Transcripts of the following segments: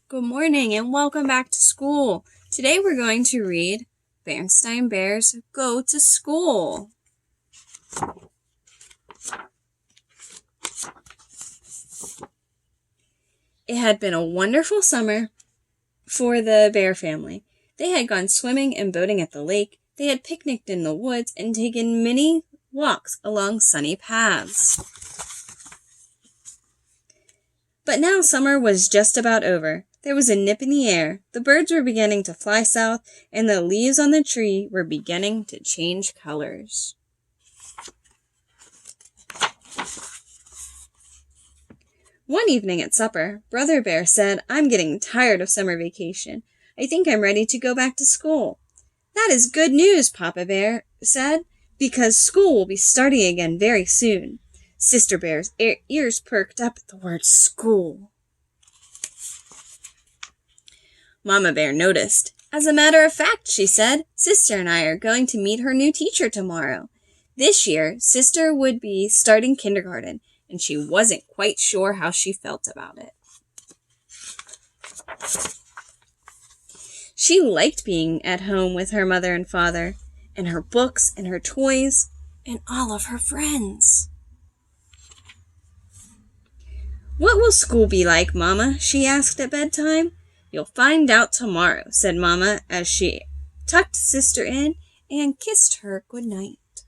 Good morning and welcome back to school. Today we're going to read Bearinstain Bears Go to School. It had been a wonderful summer for the bear family. They had gone swimming and boating at the lake. They had picnicked in the woods and taken many walks along sunny paths. But now summer was just about over. There was a nip in the air, the birds were beginning to fly south, and the leaves on the tree were beginning to change colors. One evening at supper, Brother Bear said, "I'm getting tired of summer vacation. I think I'm ready to go back to school." "That is good news," Papa Bear said, "because school will be starting again very soon." Sister Bear's ears perked up at the word school. Mama Bear noticed. "As a matter of fact," she said, "Sister and I are going to meet her new teacher tomorrow." This year, Sister would be starting kindergarten, and she wasn't quite sure how she felt about it. She liked being at home with her mother and father, and her books and her toys, and all of her friends. "What will school be like, Mama?" she asked at bedtime. "You'll find out tomorrow," said Mama as she tucked Sister in and kissed her good night.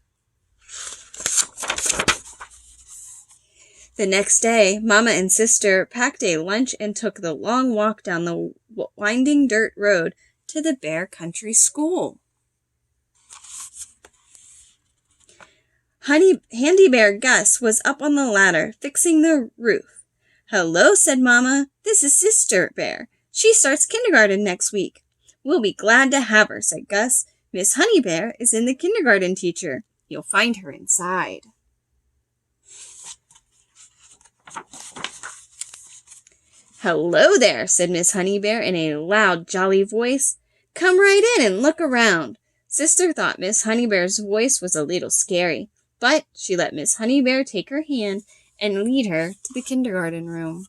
The next day, Mama and Sister packed a lunch and took the long walk down the winding dirt road to the Bear Country School. Handy Bear Gus was up on the ladder, fixing the roof. "Hello," said Mama. "This is Sister Bear. She starts kindergarten next week." "We'll be glad to have her," said Gus. "Miss Honey Bear is in the kindergarten teacher. You'll find her inside." "Hello there," said Miss Honey Bear in a loud, jolly voice. "Come right in and look around." Sister thought Miss Honey Bear's voice was a little scary, but she let Miss Honey Bear take her hand and lead her to the kindergarten room.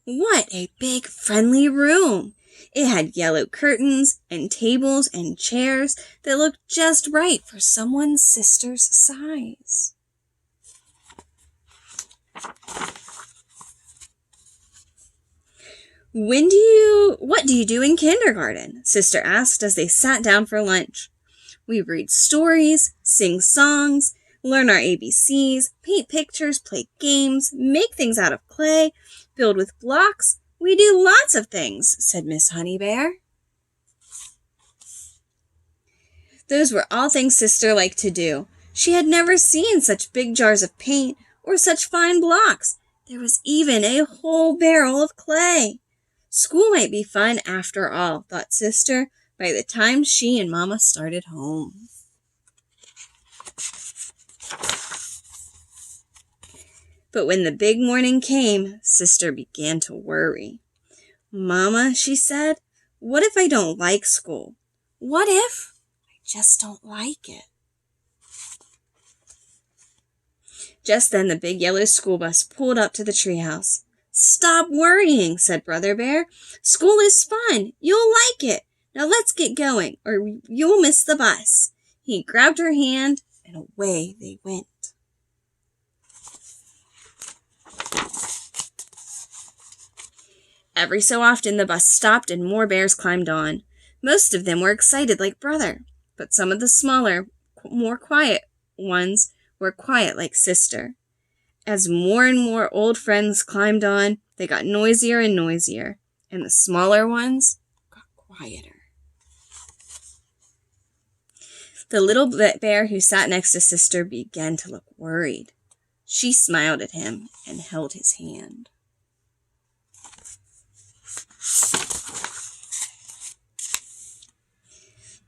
What a big, friendly room! It had yellow curtains and tables and chairs that looked just right for someone's sister's size. What do you do in kindergarten?" Sister asked as they sat down for lunch. "We read stories, sing songs, learn our ABCs, paint pictures, play games, make things out of clay, build with blocks. We do lots of things," said Miss Honey Bear. Those were all things Sister liked to do. She had never seen such big jars of paint or such fine blocks. There was even a whole barrel of clay. School might be fun after all, thought Sister, by the time she and Mama started home. But when the big morning came, Sister began to worry. "Mama," she said, "what if I don't like school? What if I just don't like it?" Just then the big yellow school bus pulled up to the treehouse. "Stop worrying," said Brother Bear. "School is fun. You'll like it. Now let's get going, or you'll miss the bus." He grabbed her hand, and away they went. Every so often the bus stopped and more bears climbed on. Most of them were excited like Brother, but some of the smaller, more quiet ones were quiet like Sister. As more and more old friends climbed on, they got noisier and noisier, and the smaller ones got quieter. The little bear who sat next to Sister began to look worried. She smiled at him and held his hand.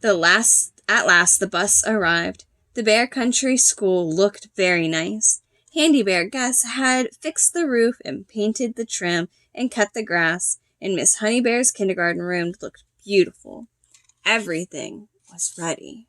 At last the bus arrived. The Bear Country School looked very nice. Handy Bear Gus had fixed the roof and painted the trim and cut the grass, and Miss Honey Bear's kindergarten room looked beautiful. Everything was ready.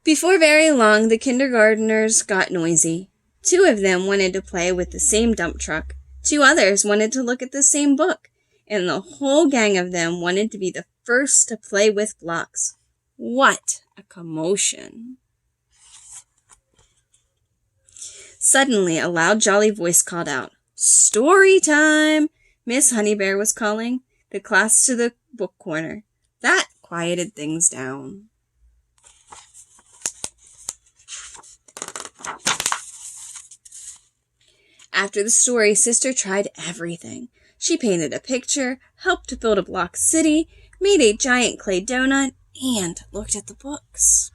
Before very long, the kindergartners got noisy. 2 of them wanted to play with the same dump truck. 2 others wanted to look at the same book. And the whole gang of them wanted to be the first to play with blocks. What a commotion! Suddenly, a loud, jolly voice called out, "Story time!" Miss Honeybear was calling the class to the book corner. That quieted things down. After the story, Sister tried everything. She painted a picture, helped build a block city, made a giant clay donut, and looked at the books.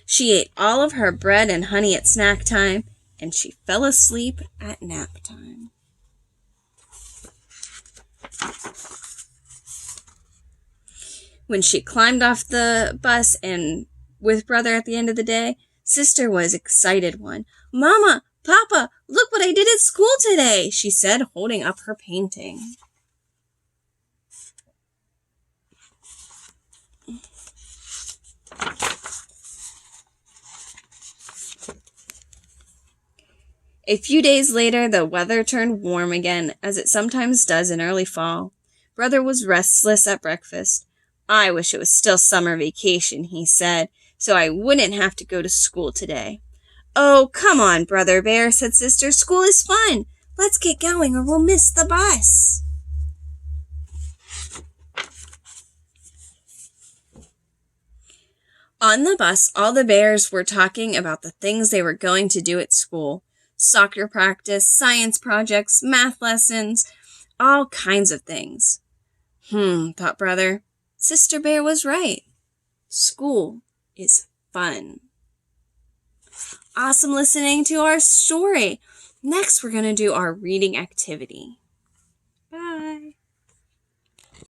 She ate all of her bread and honey at snack time, and she fell asleep at nap time. When she climbed off the bus and with Brother at the end of the day, Sister was excited one. "Mama, Papa, look what I did at school today," she said, holding up her painting. A few days later, the weather turned warm again, as it sometimes does in early fall. Brother was restless at breakfast. "I wish it was still summer vacation," he said, "so I wouldn't have to go to school today." "Oh, come on, Brother Bear," said Sister. "School is fun. Let's get going or we'll miss the bus." On the bus, all the bears were talking about the things they were going to do at school. Soccer practice, science projects, math lessons, all kinds of things. Thought Brother. Sister Bear was right. School is fun. Awesome listening to our story. Next, we're going to do our reading activity.